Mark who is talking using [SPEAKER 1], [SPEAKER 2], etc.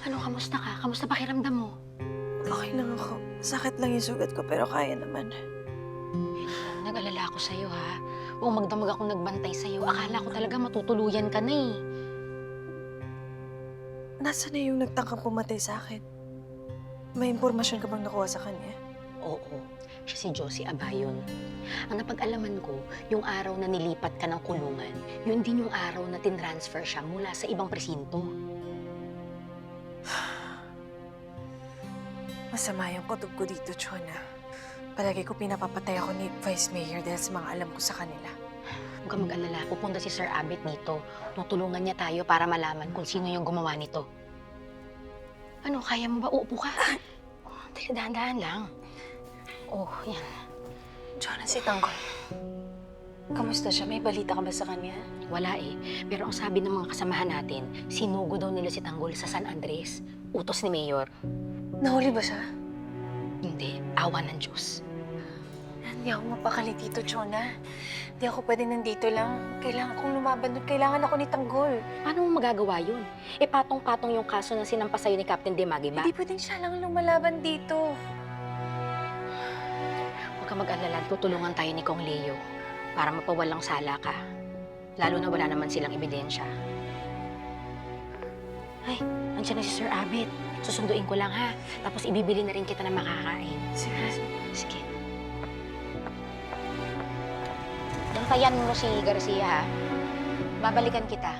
[SPEAKER 1] Ano, kamusta ka? Kamusta pakiramdam mo?
[SPEAKER 2] Okay lang ako. Sakit lang yung sugat ko, pero kaya naman.
[SPEAKER 1] Nag-alala ako sa'yo, ha? Huwag magdamag akong nagbantay sa'yo. Akala ko talaga matutuluyan ka na, eh.
[SPEAKER 2] Nasaan na yung nagtangkang pumatay sa akin? May impormasyon ka bang nakuha sa kanya?
[SPEAKER 1] Oo, siya si Josie Abayon. Ang napag-alaman ko, yung araw na nilipat ka ng kulungan, yun din yung araw na tinransfer siya mula sa ibang presinto.
[SPEAKER 2] Masama yung kutob ko dito, Chona. Palagi ko pinapapatay ako ni Vice Mayor dahil sa mga alam ko sa kanila.
[SPEAKER 1] Huwag kang mag-alala, pupunta si Sir Abet dito. Tutulungan niya tayo para malaman kung sino yung gumawa nito. Ano, kaya mo ba? Uupo ka. Dali, dahan-dahan lang. Oh, yan.
[SPEAKER 3] Chona, si Tanggol. Kamusta siya? May balita ka ba sa kanya?
[SPEAKER 1] Wala eh. Pero ang sabi ng mga kasamahan natin, sinugo daw nila si Tanggol sa San Andres. Utos ni Mayor.
[SPEAKER 3] Nahuli ba siya?
[SPEAKER 1] Hindi, awa ng Diyos.
[SPEAKER 3] Hindi ako mapakali dito, Chona. Hindi ako pwede nandito lang. Kailangan kong lumaban doon. Kailangan ako ni Tanggol.
[SPEAKER 1] Paano mo magagawa yun? E patong-patong yung kaso na sinampa sa'yo ni Captain Demagi ba?
[SPEAKER 3] Hindi pwedeng siya lang lumalaban dito.
[SPEAKER 1] Huwag kang mag-alala, tutulungan tayo ni Kong Leo para mapawalang sala ka. Lalo na wala naman silang ebidensya. Ay, nandiyan na si Sir Abet. Susunduin ko lang, ha? Tapos ibibili na rin kita ng makakain.
[SPEAKER 3] Sige.
[SPEAKER 1] Sige. Bantayan mo si Garcia, ha? Babalikan kita.